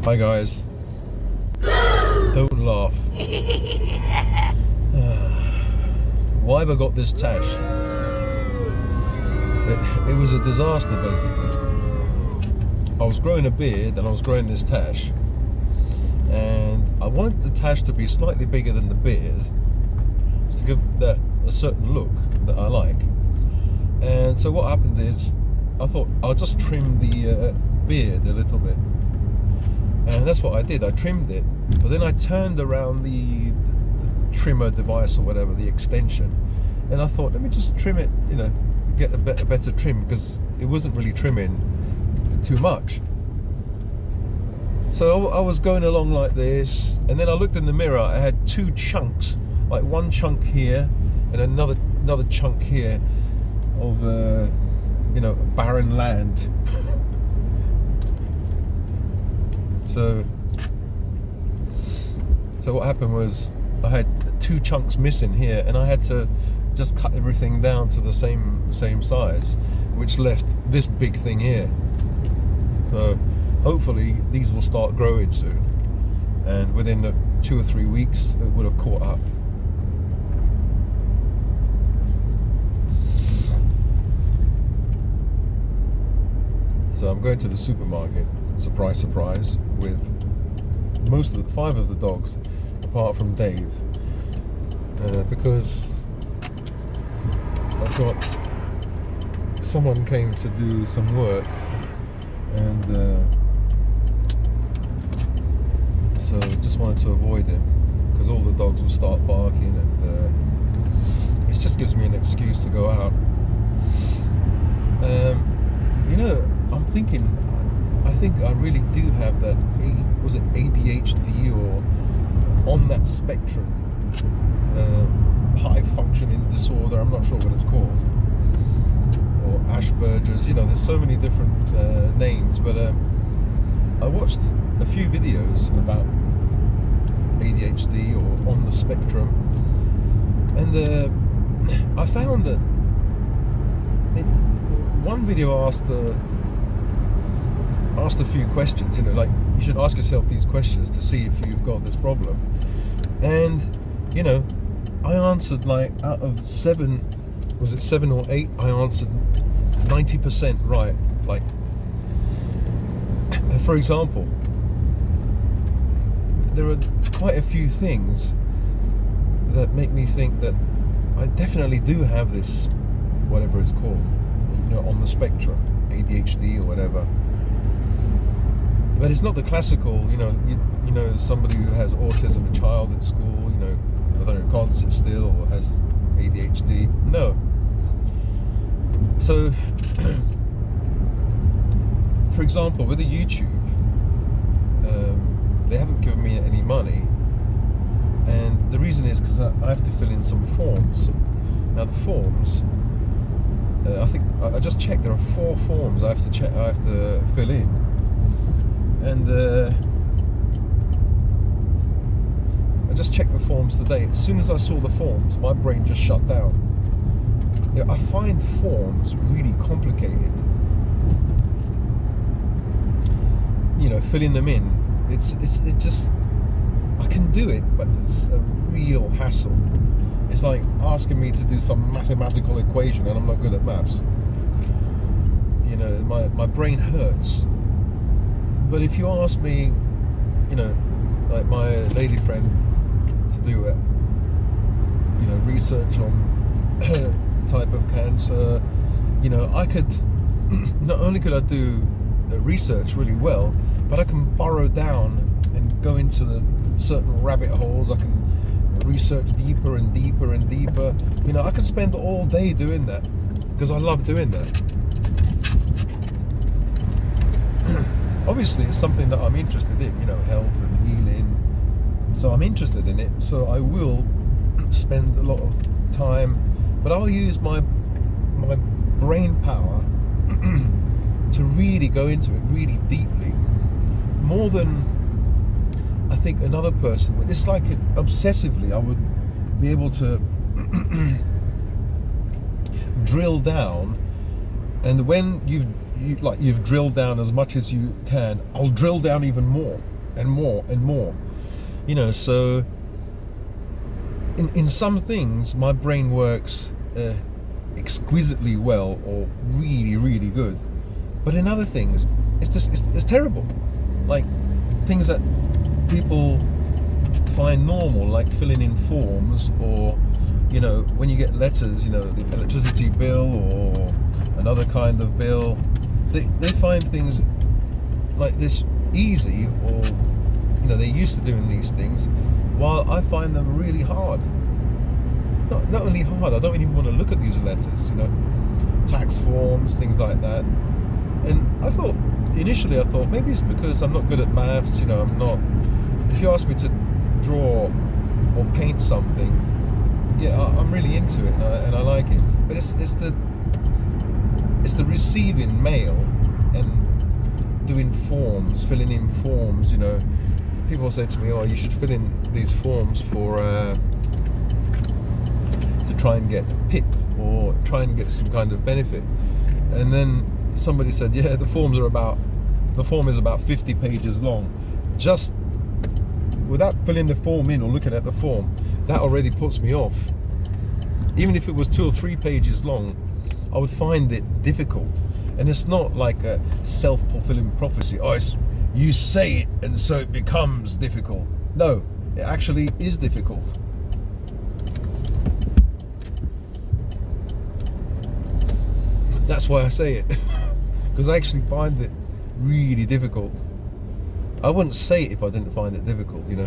Hi guys. Don't laugh. Why have I got this tash? It was a disaster basically. I was growing a beard and I was growing this tash, and I wanted the tash to be slightly bigger than the beard to give that a certain look that I like. And so what happened is I thought I'll just trim the beard a little bit, and that's what I did. I trimmed it, but then I turned around the trimmer device or whatever, the extension, and I thought, let me just trim it, get a better trim, because it wasn't really trimming too much. So I was going along like this, and then I looked in the mirror. I had two chunks, like one chunk here and another chunk here of barren land. so what happened was I had two chunks missing here, and I had to just cut everything down to the same size, which left this big thing here. So hopefully these will start growing soon, and within 2 or 3 weeks it would have caught up. So I'm going to the supermarket, surprise, surprise, with most of the 5 of the dogs, apart from Dave, because I've got someone came to do some work, and so just wanted to avoid him, because all the dogs will start barking, and it just gives me an excuse to go out. I'm thinking, I think I really do have that, was it ADHD, or on that spectrum, high functioning disorder, I'm not sure what it's called, or Asperger's, there's so many different names, but I watched a few videos about ADHD or on the spectrum, and I found that one video asked a few questions, like you should ask yourself these questions to see if you've got this problem. And I answered, like, out of 7, was it 7 or 8, I answered 90% right. Like, for example, there are quite a few things that make me think that I definitely do have this, whatever it's called, on the spectrum, ADHD or whatever. But it's not the classical, somebody who has autism, a child at school, I don't know, can't sit still or has ADHD. No. So, for example, with the YouTube, they haven't given me any money, and the reason is because I have to fill in some forms. Now the forms, I think I just checked. There are 4 forms I have to fill in, and I just checked the forms today. As soon as I saw the forms, my brain just shut down. I find forms really complicated. Filling them in, it just, I can do it, but it's a real hassle. It's like asking me to do some mathematical equation, and I'm not good at maths. My brain hurts. But if you ask me, like my lady friend, to do it, research on type of cancer, I could, not only could I do research really well, but I can burrow down and go into the certain rabbit holes. I can research deeper and deeper and deeper. I can spend all day doing that, because I love doing that. Obviously it's something that I'm interested in, health and healing, so I'm interested in it, so I will spend a lot of time, but I'll use my brain power to really go into it really deeply, more than I think another person would. It's like obsessively I would be able to drill down, and when you've drilled down as much as you can, I'll drill down even more. and more and more. So in some things my brain works exquisitely well or really, really good, but in other things it's terrible. Like things that people find normal, like filling in forms, or when you get letters, the electricity bill or another kind of bill, they find things like this easy, or they're used to doing these things, while I find them really hard. Not only hard, I don't even want to look at these letters, tax forms, things like that. And initially I thought maybe it's because I'm not good at maths. I'm not. If you ask me to draw or paint something, yeah, I'm really into it, and I like it. But it's the receiving mail and doing forms, filling in forms. People say to me, "Oh, you should fill in these forms for to try and get a PIP or try and get some kind of benefit." And then somebody said, "Yeah, the form is about 50 pages long." Just without filling the form in or looking at the form, that already puts me off. Even if it was 2 or 3 pages long, I would find it difficult. And it's not like a self-fulfilling prophecy. Oh, you say it and so it becomes difficult. No, it actually is difficult. That's why I say it, because I actually find it really difficult. I wouldn't say it if I didn't find it difficult, Let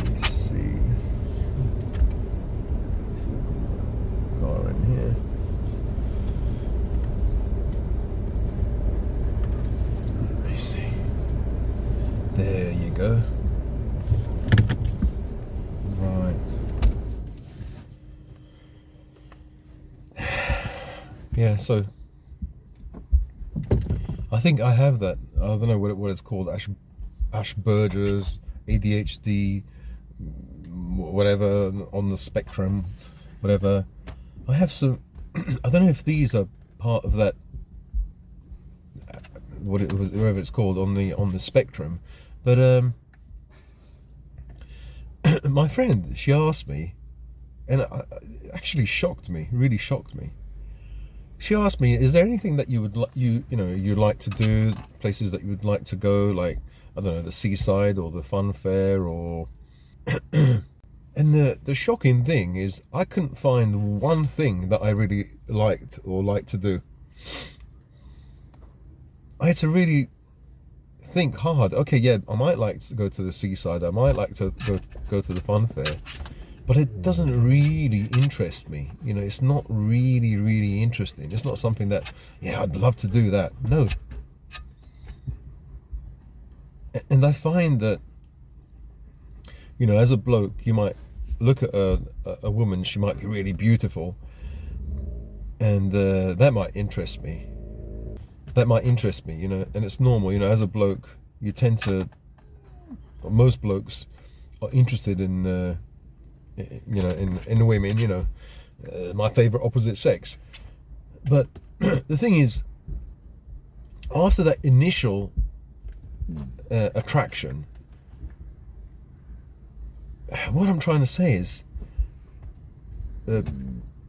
me see. Car in here. Let me see. There you go. Right. Yeah, so I think I have that. I don't know what it's called. Asperger's, ADHD, whatever, on the spectrum, whatever. I have some. I don't know if these are part of that. Whatever it's called on the spectrum, but my friend, she asked me, and it actually shocked me. Really shocked me. She asked me, "Is there anything that you would you'd like to do? Places that you would like to go, like I don't know, the seaside or the fun fair, or?" And the shocking thing is, I couldn't find one thing that I really liked or liked to do. I had to really think hard. Okay, yeah, I might like to go to the seaside. I might like to go to the fun fair. But it doesn't really interest me. It's not really, really interesting. It's not something that, yeah, I'd love to do that. No. And I find that, as a bloke, you might look at a woman, she might be really beautiful, and that might interest me. And it's normal. As a bloke, you tend to, most blokes are interested in, in women, my favorite opposite sex. But the thing is, after that initial attraction, what I'm trying to say is,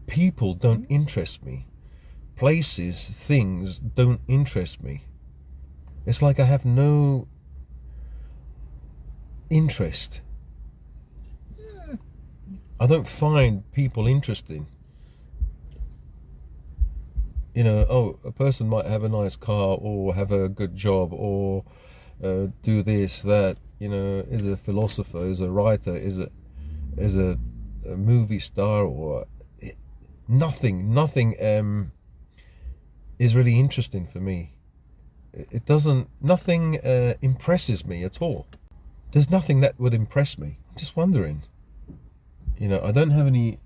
people don't interest me. Places, things don't interest me. It's like I have no interest. I don't find people interesting. A person might have a nice car or have a good job or do this, that, is a philosopher, is a writer, is a movie star, or nothing is really interesting for me. Nothing impresses me at all. There's nothing that would impress me. I'm just wondering. I don't have any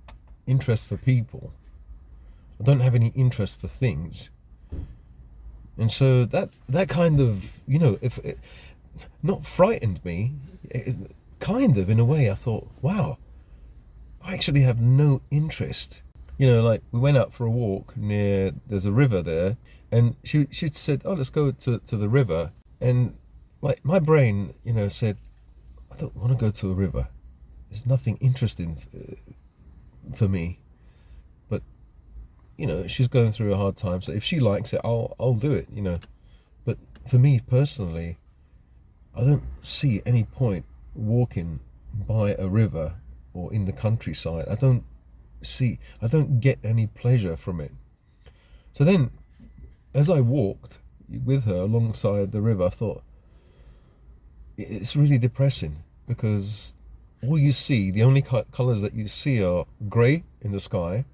interest for people. I don't have any interest for things. And so that kind of, if it not frightened me, it kind of, in a way, I thought, wow, I actually have no interest. Like we went out for a walk there's a river there, and she said, oh, let's go to the river. And like my brain, said, I don't want to go to a river. There's nothing interesting for me. But she's going through a hard time, so if she likes it, I'll do it. But for me personally, I don't see any point walking by a river or in the countryside. I don't get any pleasure from it. So then, as I walked with her alongside the river, I thought, it's really depressing, because all you see, the only colors that you see are grey in the sky,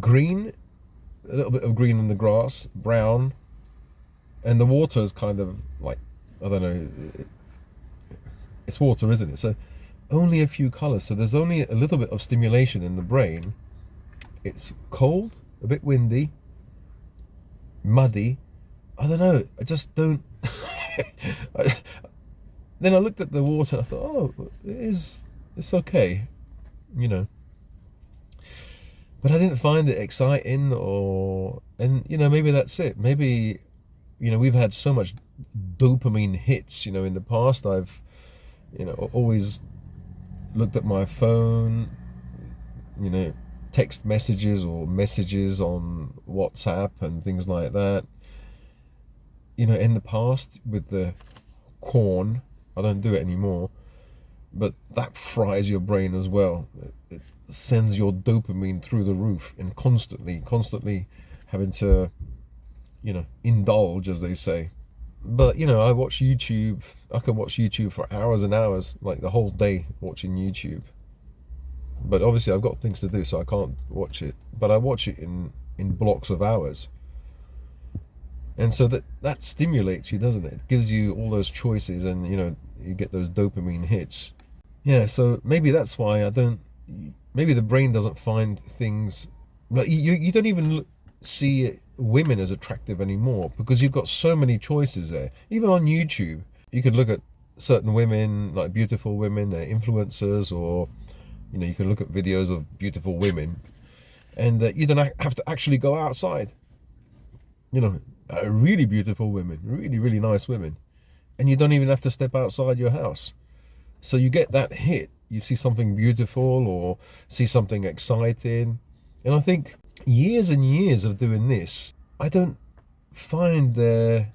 green, a little bit of green in the grass, brown, and the water is kind of like, I don't know, it's water, isn't it? So only a few colors. So there's only a little bit of stimulation in the brain. It's cold, a bit windy, muddy. I don't know. I just don't. Then I looked at the water and I thought, oh, it's okay, But I didn't find it exciting, and maybe that's it. Maybe, we've had so much dopamine hits, in the past. I've, always looked at my phone, text messages or messages on WhatsApp and things like that. In the past with the corn, I don't do it anymore, but that fries your brain as well. It sends your dopamine through the roof, and constantly having to, indulge, as they say. But, I watch YouTube. I can watch YouTube for hours and hours, like the whole day watching YouTube. But obviously I've got things to do, so I can't watch it. But I watch it in blocks of hours. And so that stimulates you, doesn't it? It gives you all those choices, and, you get those dopamine hits. Yeah, so maybe that's why maybe the brain doesn't find things, like you don't even see women as attractive anymore, because you've got so many choices there. Even on YouTube, you can look at certain women, like beautiful women, influencers, or you can look at videos of beautiful women, and you don't have to actually go outside. Really beautiful women, really, really nice women, and you don't even have to step outside your house. So you get that hit. You see something beautiful or see something exciting. And I think years and years of doing this, I don't find many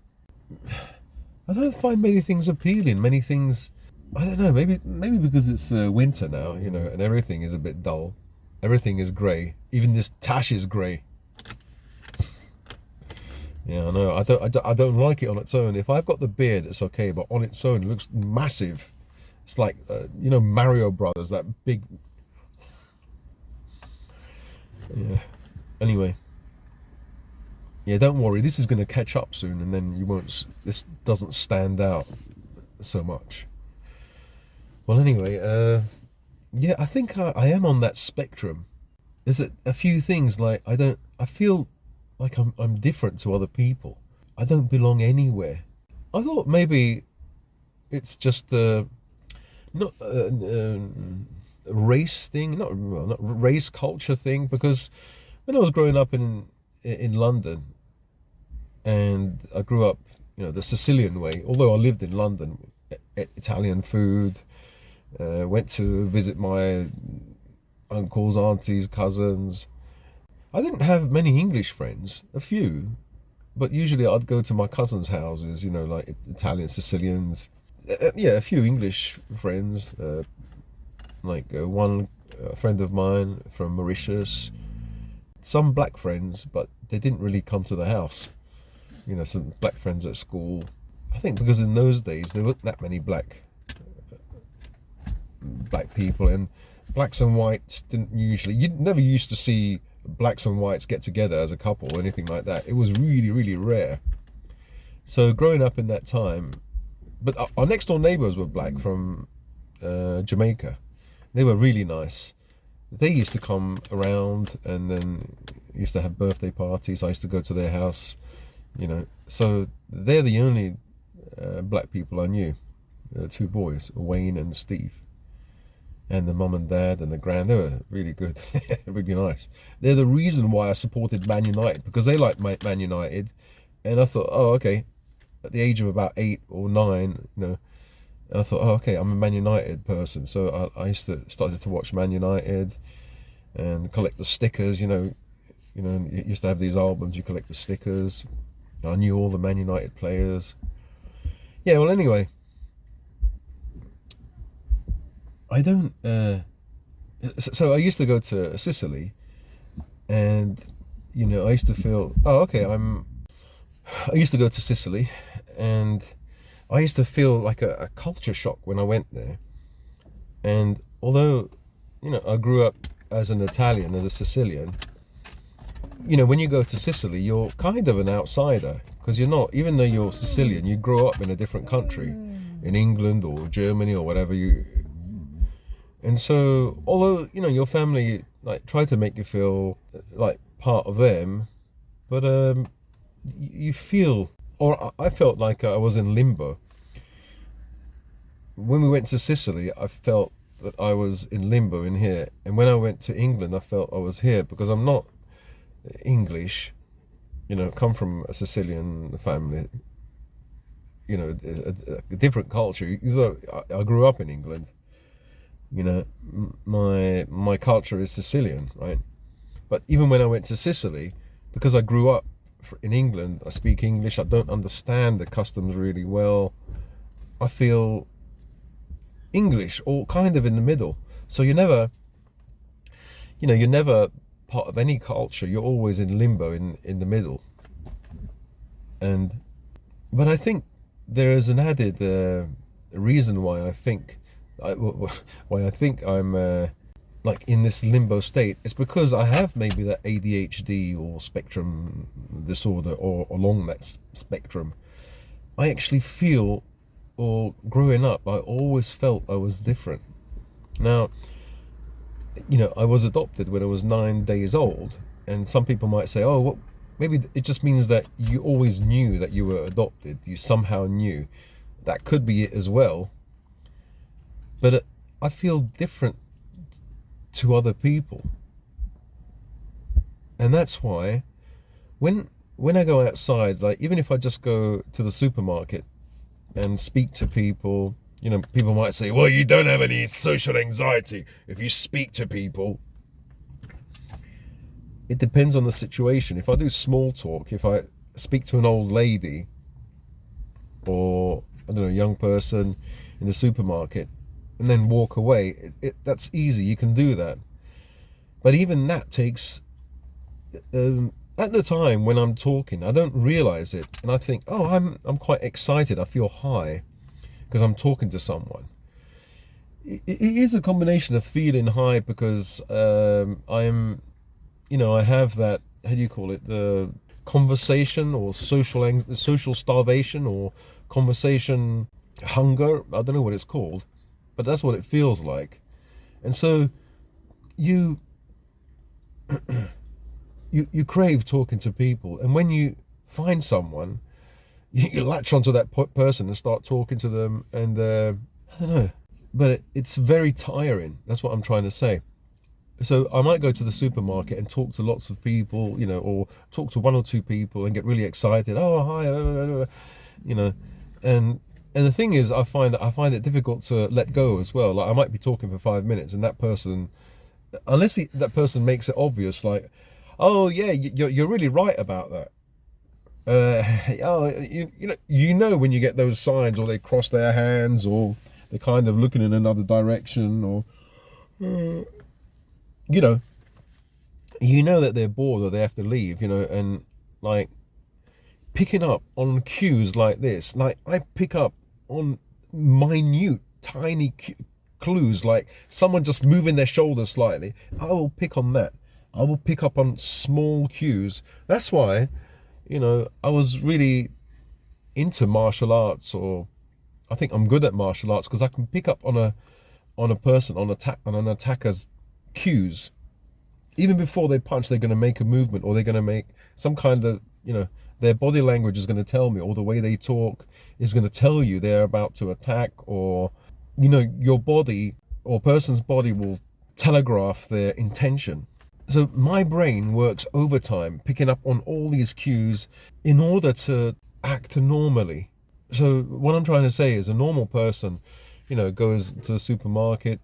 things appealing. Many things, I don't know, maybe because it's winter now, and everything is a bit dull. Everything is grey. Even this tash is grey. Yeah, I know. I don't like it on its own. If I've got the beard, it's okay, but on its own, it looks massive. It's like, Mario Brothers, that big. Yeah. Anyway. Yeah, don't worry. This is going to catch up soon, and then this doesn't stand out so much. Well, anyway, yeah, I think I am on that spectrum. There's a few things, like, I feel like I'm different to other people. I don't belong anywhere. I thought maybe it's just not a race thing, not race culture thing, because when I was growing up in London, and I grew up, the Sicilian way, although I lived in London, Italian food, went to visit my uncles, aunties, cousins. I didn't have many English friends, a few, but usually I'd go to my cousins' houses, like Italian, Sicilians. Yeah, a few English friends, like one friend of mine from Mauritius. Some black friends, but they didn't really come to the house. Some black friends at school. I think because in those days there weren't that many black people, and blacks and whites you never used to see blacks and whites get together as a couple or anything like that. It was really, really rare. So growing up in that time, but our next door neighbours were black from Jamaica. They were really nice. They used to come around, and then used to have birthday parties. I used to go to their house, So they're the only black people I knew. Two boys, Wayne and Steve. And the mum and dad and the grand, they were really good, really nice. They're the reason why I supported Man United, because they liked Man United. And I thought, oh, okay, at the age of about 8 or 9, and I thought, oh, okay, I'm a Man United person. So I started to watch Man United and collect the stickers. You used to have these albums. You collect the stickers. I knew all the Man United players. Yeah. Well, anyway, I don't. So I used to go to Sicily, and I used to feel, oh, okay, I used to go to Sicily, and I used to feel like a culture shock when I went there. And although, I grew up as an Italian, as a Sicilian, when you go to Sicily, you're kind of an outsider, because you're not, even though you're Sicilian, you grow up in a different country, in England or Germany or whatever and so, although, your family, like, try to make you feel like part of them, but you feel, or I felt like I was in limbo. When we went to Sicily, I felt that I was in limbo in here. And when I went to England, I felt I was here, because I'm not English, come from a Sicilian family, a different culture. Though I grew up in England, my culture is Sicilian, right? But even when I went to Sicily, because I grew up in England, I speak English, I don't understand the customs really well. I feel English, or kind of in the middle. So you're never part of any culture. You're always in limbo, in the middle. But I think there is an added reason why I think I'm like in this limbo state. It's because I have maybe that ADHD or spectrum disorder, or along that spectrum. I actually feel, or growing up, I always felt I was different. Now, I was adopted when I was 9 days old, and some people might say, oh, well, maybe it just means that you always knew that you were adopted. You somehow knew. That could be it as well. But I feel different to other people. And that's why when I go outside, like, even if I just go to the supermarket and speak to people, people might say, well, you don't have any social anxiety if you speak to people. It depends on the situation. If I do small talk, if I speak to an old lady, or, I don't know, a young person in the supermarket, and then walk away, that's easy. You can do that. But even that takes, at the time when I'm talking, I don't realize it, and I think, oh, I'm quite excited. I feel high because I'm talking to someone. It is a combination of feeling high because I have that, how do you call it, the conversation, or social starvation, or conversation hunger. I don't know what it's called, but that's what it feels like. And so you crave talking to people, and when you find someone, you latch onto that person and start talking to them, and I don't know, but it's very tiring. That's what I'm trying to say. So I might go to the supermarket and talk to lots of people, or talk to one or two people and get really excited. Oh, hi, and the thing is, I find it difficult to let go as well. Like, I might be talking for 5 minutes, and that person, unless that person makes it obvious, like, oh yeah, you're really right about that. When you get those signs, or they cross their hands, or they're kind of looking in another direction, or that they're bored, or they have to leave, and like picking up on cues like this, like I pick up on minute, tiny clues, like someone just moving their shoulders slightly. I will pick on that. I will pick up on small cues. That's why, I was really into martial arts, or I think I'm good at martial arts, because I can pick up on a person, on an attacker's cues. Even before they punch, they're going to make a movement, or they're going to make some kind of, their body language is going to tell me, or the way they talk is going to tell you they're about to attack, or, your body or person's body will telegraph their intention. So my brain works overtime, picking up on all these cues in order to act normally. So what I'm trying to say is a normal person, goes to the supermarket,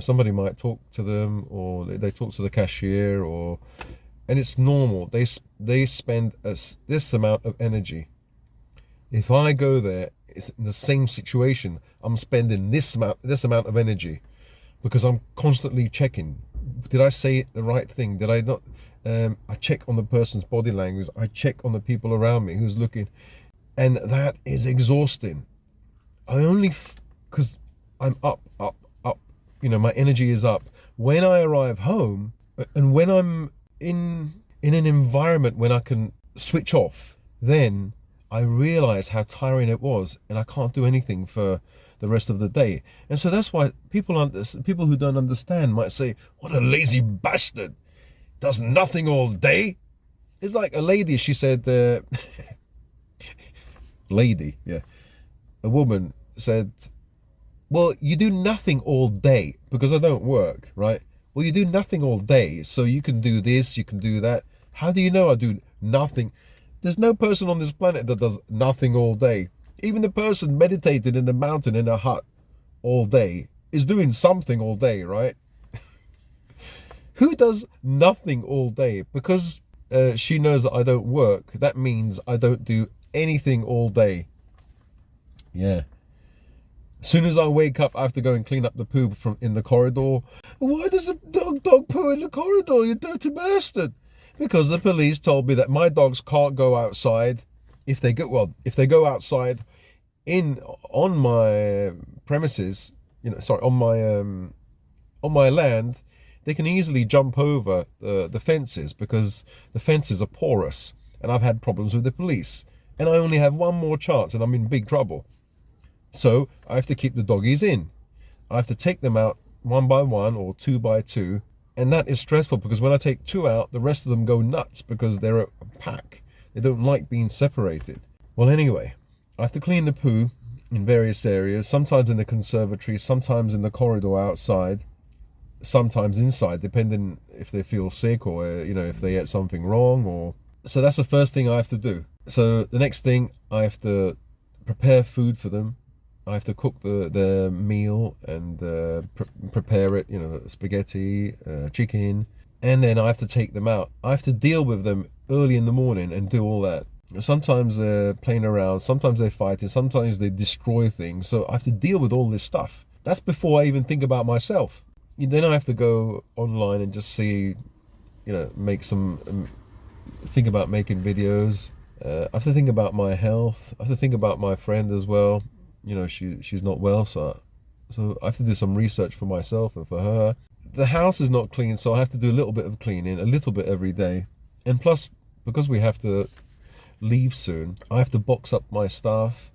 somebody might talk to them, or they talk to the cashier, and it's normal. They spend this amount of energy. If I go there, it's in the same situation. I'm spending this amount of energy, because I'm constantly checking. Did I say the right thing? Did I not? I check on the person's body language. I check on the people around me who's looking, and that is exhausting. Because I'm up. My energy is up. When I arrive home, and when I'm in an environment when I can switch off, then I realize how tiring it was, and I can't do anything for the rest of the day. And so that's why people who don't understand might say, "What a lazy bastard, does nothing all day." It's like a lady, she said, lady, yeah, a woman said, "Well, you do nothing all day," because I don't work, right? Well, you do nothing all day, so you can do this, you can do that. How do you know I do nothing? There's no person on this planet that does nothing all day. Even the person meditating in the mountain in a hut all day is doing something all day, right? Who does nothing all day? Because she knows that I don't work, that means I don't do anything all day. Yeah. As soon as I wake up, I have to go and clean up the poo in the corridor. Why does the dog poo in the corridor, you dirty bastard? Because the police told me that my dogs can't go outside. If they go outside on my premises, on my land, they can easily jump over the fences, because the fences are porous, and I've had problems with the police, and I only have one more chance, and I'm in big trouble. So I have to keep the doggies in. I have to take them out one by one or two by two, and that is stressful, because when I take two out, the rest of them go nuts because they're a pack. They don't like being separated. Well, anyway, I have to clean the poo in various areas, sometimes in the conservatory, sometimes in the corridor outside, sometimes inside, depending if they feel sick, or if they ate something wrong. So that's the first thing I have to do. So the next thing, I have to prepare food for them. I have to cook the meal and prepare it, spaghetti, chicken, and then I have to take them out. I have to deal with them early in the morning and do all that. Sometimes they're playing around, sometimes they're fighting, sometimes they destroy things. So I have to deal with all this stuff. That's before I even think about myself. Then I have to go online and just see, think about making videos. I have to think about my health. I have to think about my friend as well. She's not well, so I have to do some research for myself and for her. The house is not clean, so I have to do a little bit of cleaning, a little bit every day. And plus, because we have to leave soon, I have to box up my stuff,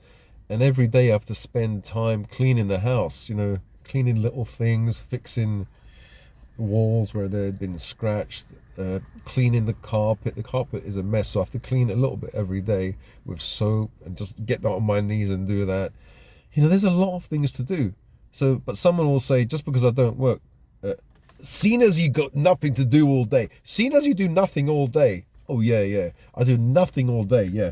and every day I have to spend time cleaning the house, cleaning little things, fixing walls where they'd been scratched, cleaning the carpet. The carpet is a mess, so I have to clean it a little bit every day with soap, and just get down on my knees and do that. There's a lot of things to do. So, but someone will say, just because I don't work, seen as you got nothing to do all day, seen as you do nothing all day. Oh yeah, I do nothing all day, yeah.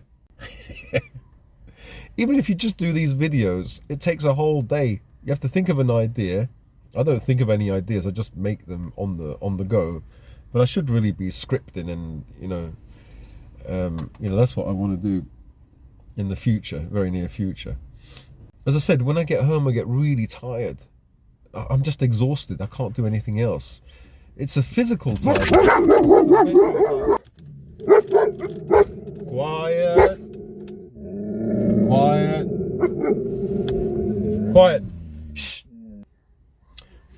Even if you just do these videos, it takes a whole day. You have to think of an idea. I don't think of any ideas, I just make them on the go. But I should really be scripting, and that's what I want to do in the future, very near future. As I said, when I get home, I get really tired. I'm just exhausted. I can't do anything else. It's a physical tiredness. Quiet. Shh.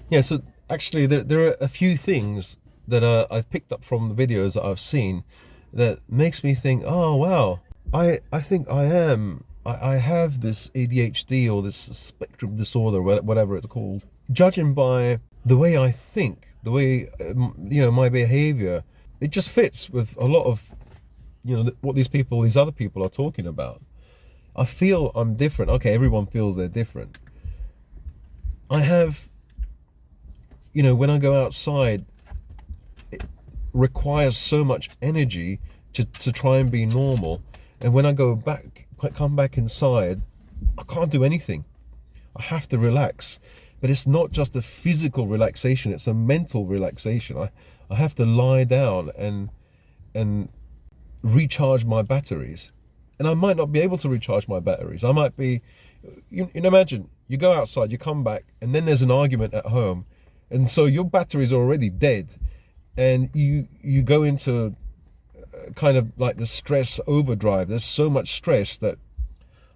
Yeah, so actually there are a few things that I've picked up from the videos that I've seen that makes me think, oh wow, I think I have this ADHD, or this spectrum disorder, whatever it's called. Judging by the way I think, the way my behavior, it just fits with a lot of what these other people are talking about. I feel I'm different. Okay, everyone feels they're different. I have, when I go outside, it requires so much energy to try and be normal. And when I come back inside, I can't do anything. I have to relax. But it's not just a physical relaxation, it's a mental relaxation. I have to lie down and recharge my batteries. And I might not be able to recharge my batteries. I might be, you imagine, you go outside, you come back, and then there's an argument at home. And so your batteries are already dead. And you go into kind of like the stress overdrive. There's so much stress that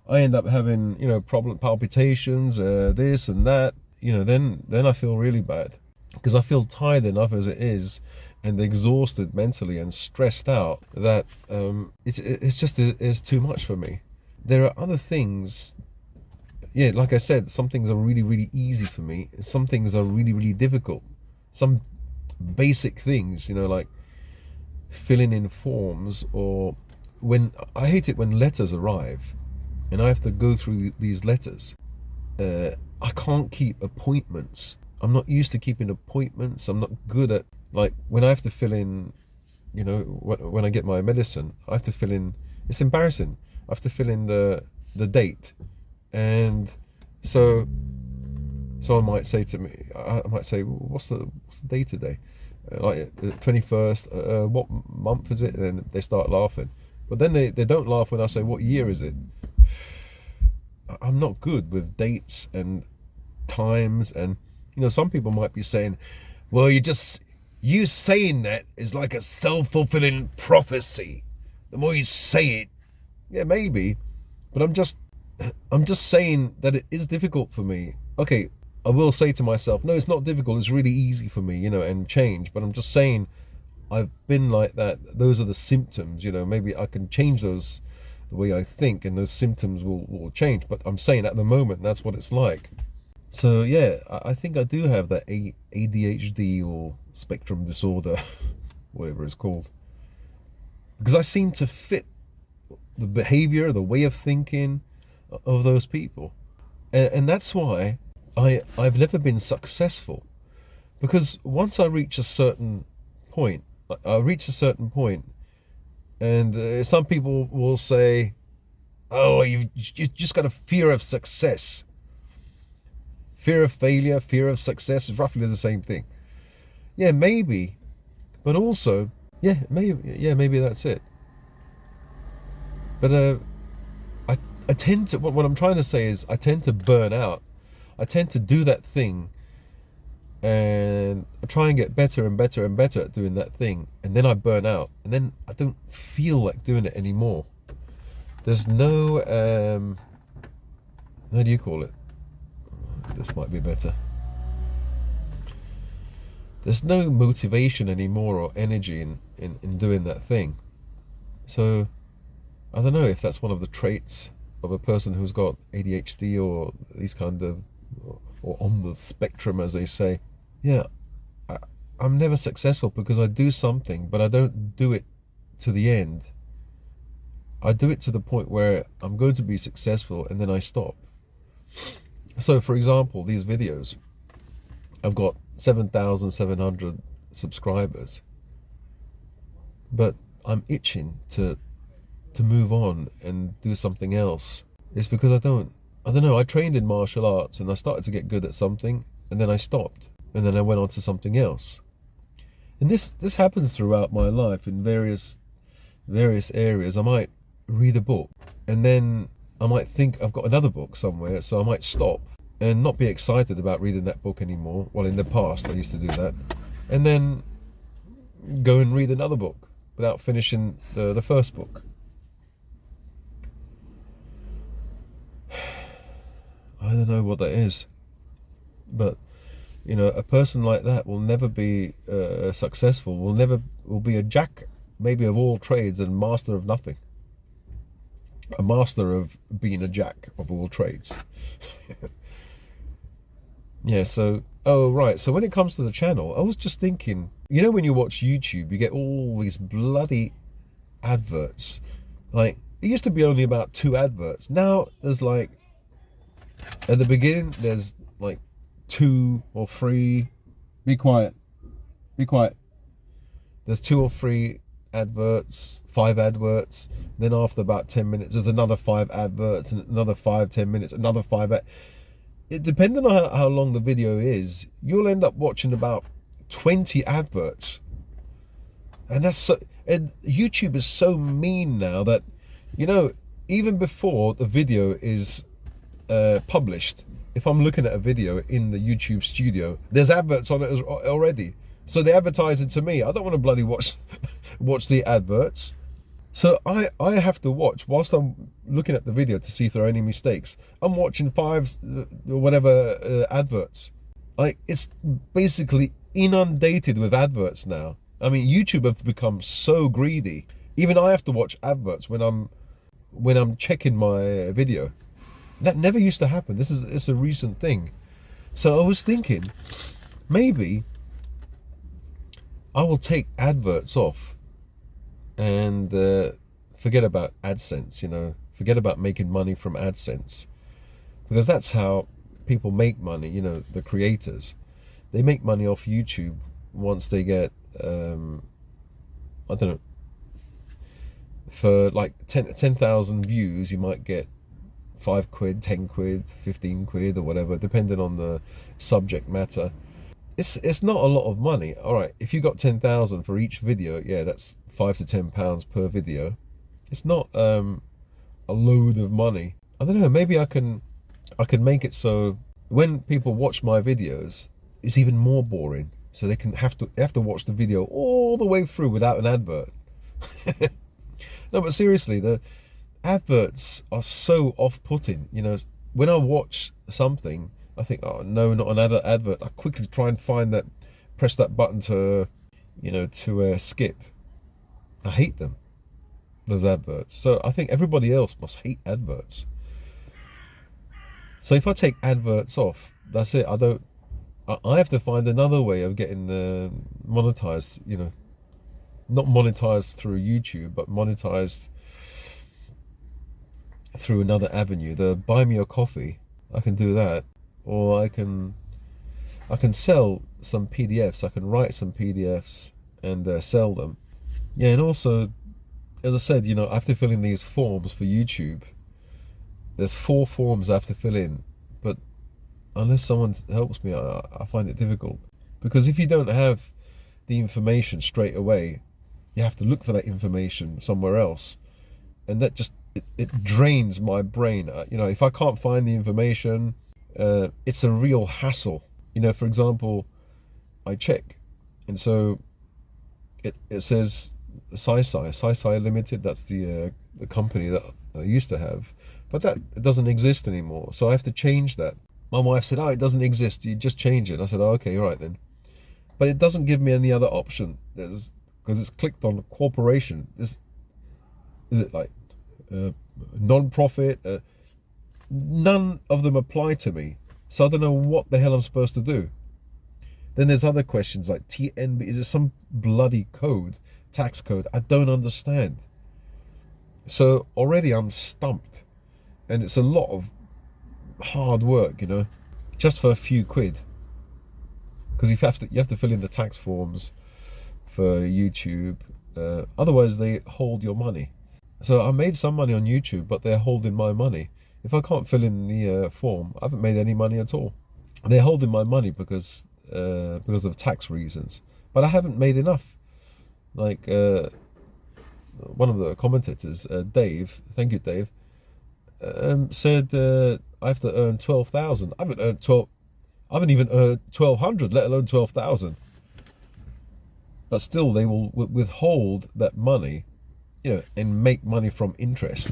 I end up having, problem palpitations, this and that. Then I feel really bad because I feel tired enough as it is, and exhausted mentally and stressed out that it's too much for me. There are other things. Yeah, like I said, some things are really, really easy for me. Some things are really, really difficult. Some basic things, like filling in forms, or when I hate it when letters arrive and I have to go through these letters. I can't keep appointments. I'm not used to keeping appointments. I'm not good at, like, when I have to fill in, when I get my medicine, I have to fill in, it's embarrassing. I have to fill in the date. And so someone might say to me, I might say, what's the day today? Like the 21st, what month is it? And then they start laughing. But then they don't laugh when I say, what year is it? I'm not good with dates and times. And, some people might be saying, well, you saying that is like a self-fulfilling prophecy. The more you say it, yeah, maybe. But I'm just saying that it is difficult for me. Okay, I will say to myself, no, it's not difficult. It's really easy for me, and change. But I'm just saying, I've been like that. Those are the symptoms, maybe I can change those, the way I think, and those symptoms will change. But I'm saying at the moment, that's what it's like. So yeah, I think I do have that ADHD or spectrum disorder, whatever it's called. Because I seem to fit the behavior, the way of thinking of those people. And that's why I've never been successful. Because once I reach a certain point, and some people will say, oh, you just got a fear of success. Fear of failure, fear of success is roughly the same thing. Yeah, maybe. But also, maybe that's it. But I tend to, what I'm trying to say is I tend to burn out. I tend to do that thing and I try and get better and better and better at doing that thing, and then I burn out, and then I don't feel like doing it anymore. There's no how do you call it? This might be better. There's no motivation anymore or energy in doing that thing. So I don't know if that's one of the traits of a person who's got ADHD or these kind of, or on the spectrum, as they say. Yeah, I'm never successful because I do something, but I don't do it to the end. I do it to the point where I'm going to be successful, and then I stop. So, for example, these videos, I've got 7,700 subscribers, but I'm itching to move on and do something else. It's because I don't know, I trained in martial arts and I started to get good at something, and then I stopped, and then I went on to something else. And this happens throughout my life in various areas. I might read a book, and then I might think I've got another book somewhere, so I might stop and not be excited about reading that book anymore. Well, in the past I used to do that, and then go and read another book without finishing the first book. I don't know what that is, but a person like that will never be successful. Will be a jack, maybe of all trades, and master of nothing. A master of being a jack of all trades. Yeah. So, oh right. So when it comes to the channel, I was just thinking, when you watch YouTube, you get all these bloody adverts. Like, it used to be only about 2 adverts. Now there's like, at the beginning, there's like 2 or 3. Be quiet. There's 2 or 3 adverts, 5 adverts. Then after about 10 minutes, there's another 5 adverts, and another 5, 10 minutes, another 5. It depending on how long the video is, you'll end up watching about 20 adverts. And that's so, and YouTube is so mean now that, even before the video is published, if I'm looking at a video in the YouTube studio, there's adverts on it already. So they advertise it to me. I don't want to bloody watch the adverts. So I have to watch whilst I'm looking at the video to see if there are any mistakes. I'm watching 5 adverts. It's basically inundated with adverts now. I mean, YouTube have become so greedy. Even I have to watch adverts when I'm checking my video. That never used to happen. It's a recent thing. So I was thinking, maybe I will take adverts off and forget about AdSense, forget about making money from AdSense. Because that's how people make money, the creators. They make money off YouTube once they get, I don't know, for like 10,000 views, you might get 5 quid, 10 quid, 15 quid or whatever, depending on the subject matter. It's not a lot of money. All right, if you got 10,000 for each video, yeah, that's £5 to £10 per video. It's not a load of money. I don't know, maybe I can make it so when people watch my videos, it's even more boring. So they have to watch the video all the way through without an advert. No, but seriously, the adverts are so off-putting. When I watch something, I think, oh no, not another advert. I quickly try and press that button to skip. I hate them, those adverts. So I think everybody else must hate adverts. So if I take adverts off, that's it. I have to find another way of getting monetized, not monetized through YouTube, but monetized through another avenue. The buy me a coffee, I can do that. Or I can sell some PDFs. I can write some PDFs and sell them. Yeah, and also, as I said, I have to fill in these forms for YouTube. There's 4 forms I have to fill in, but unless someone helps me, I find it difficult. Because if you don't have the information straight away, you have to look for that information somewhere else, and that just it drains my brain. If I can't find the information, it's a real hassle. For example, I check, and so it says SciSci Limited. That's the company that I used to have, but it doesn't exist anymore. So I have to change that. My wife said, "Oh, it doesn't exist. You just change it." I said, "Oh, okay, all right then." But it doesn't give me any other option. Because it's clicked on corporation. Is it like non-profit? None of them apply to me, so I don't know what the hell I'm supposed to do. Then there's other questions like TNB. Is it some bloody code, tax code? I don't understand. So already I'm stumped, and it's a lot of hard work, just for a few quid. Because you have to fill in the tax forms for YouTube. Otherwise, they hold your money. So I made some money on YouTube, but they're holding my money. If I can't fill in the form, I haven't made any money at all. They're holding my money because of tax reasons. But I haven't made enough. Like one of the commentators, Dave, thank you, Dave, said I have to earn 12,000. I haven't even earned 1,200, let alone 12,000. But still, they will withhold that money, and make money from interest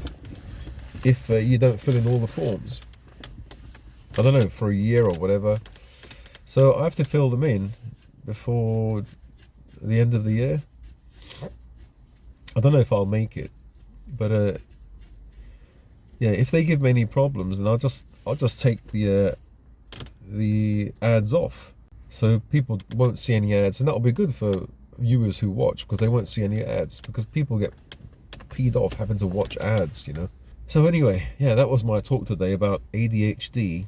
if you don't fill in all the forms. I don't know, for a year or whatever. So I have to fill them in before the end of the year. I don't know if I'll make it, but yeah, if they give me any problems, then I'll just take the ads off, so people won't see any ads, and that'll be good for viewers who watch, because they won't see any ads, because people get peed off having to watch ads. So anyway, yeah, that was my talk today about ADHD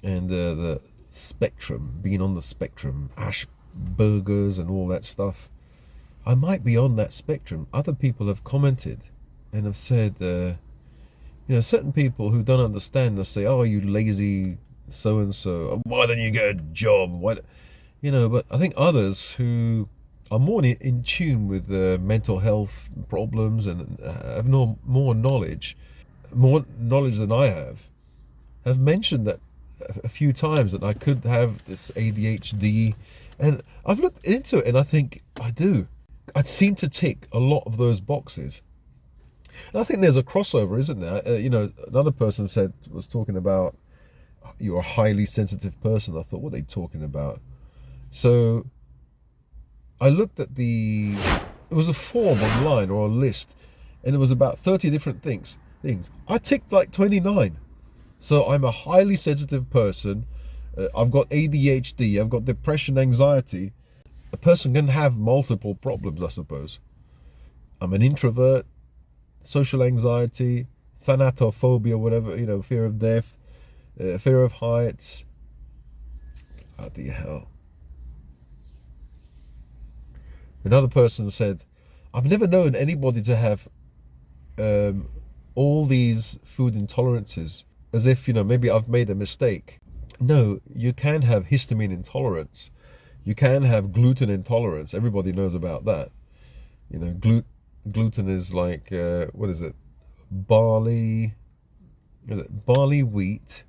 and the spectrum, being on the spectrum, Asperger's and all that stuff. I might be on that spectrum. Other people have commented and have said, certain people who don't understand, they'll say, "Oh, you lazy so-and-so. Why don't you get a job? What?" But I think others who are more in tune with mental health problems and have more knowledge than I have mentioned that a few times, that I could have this ADHD. And I've looked into it and I think I do. I seem to tick a lot of those boxes. And I think there's a crossover, isn't there? Another person was talking about, you're a highly sensitive person. I thought, what are they talking about? So I looked at it was a form online or a list, and it was about 30 different things. I ticked like 29. So I'm a highly sensitive person. I've got ADHD. I've got depression, anxiety. A person can have multiple problems, I suppose. I'm an introvert, social anxiety, thanatophobia, whatever, fear of death, fear of heights. What the hell? Another person said, I've never known anybody to have all these food intolerances, as if, maybe I've made a mistake. No, you can have histamine intolerance. You can have gluten intolerance. Everybody knows about that. Gluten is like, what is it? Barley wheat?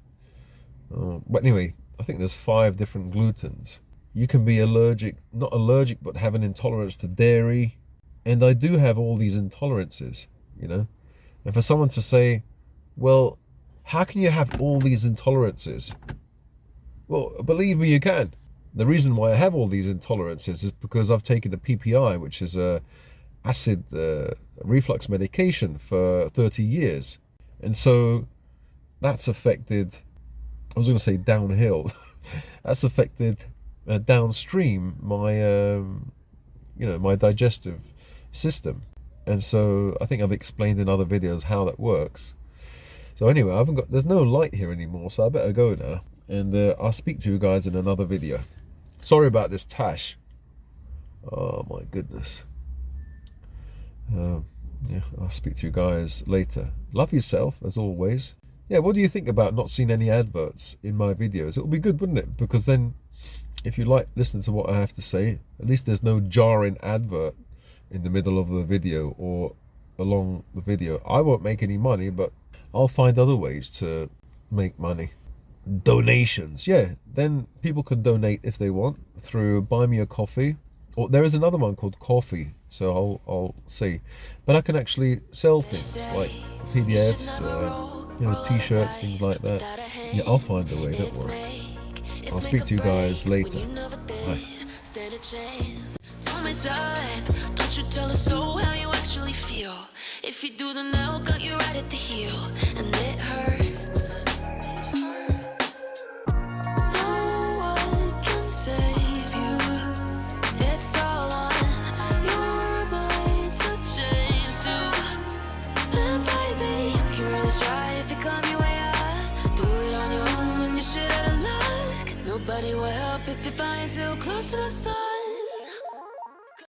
But anyway, I think there's 5 different glutens. You can be not allergic, but have an intolerance to dairy. And I do have all these intolerances, And for someone to say, well, how can you have all these intolerances? Well, believe me, you can. The reason why I have all these intolerances is because I've taken a PPI, which is a acid reflux medication, for 30 years. And so that's affected, I was going to say downhill, that's affected downstream my my digestive system. And so I think I've explained in other videos how that works. So anyway, there's no light here anymore, so I better go now, and I'll speak to you guys in another video. Sorry about this tash. Oh my goodness. Yeah, I'll speak to you guys later. Love yourself as always. Yeah, what do you think about not seeing any adverts in my videos? It would be good, wouldn't it? Because then, if you like listening to what I have to say, at least there's no jarring advert in the middle of the video or along the video. I won't make any money, but I'll find other ways to make money. Donations, yeah. Then people can donate if they want through Buy Me a Coffee, or there is another one called Coffee. So I'll see. But I can actually sell things like PDFs, t-shirts, things like that. Yeah, I'll find a way, don't worry. I'll speak to you guys later. Bye. Don't you tell us so how you actually feel. If you do, then I'll cut you right at the heel, and it hurts. No one can save you. It's all on your mind to change too. And baby, you can really try if you climb your way up. Do it on your own when you're shit out of luck. Nobody will help if you're flying too close to the sun.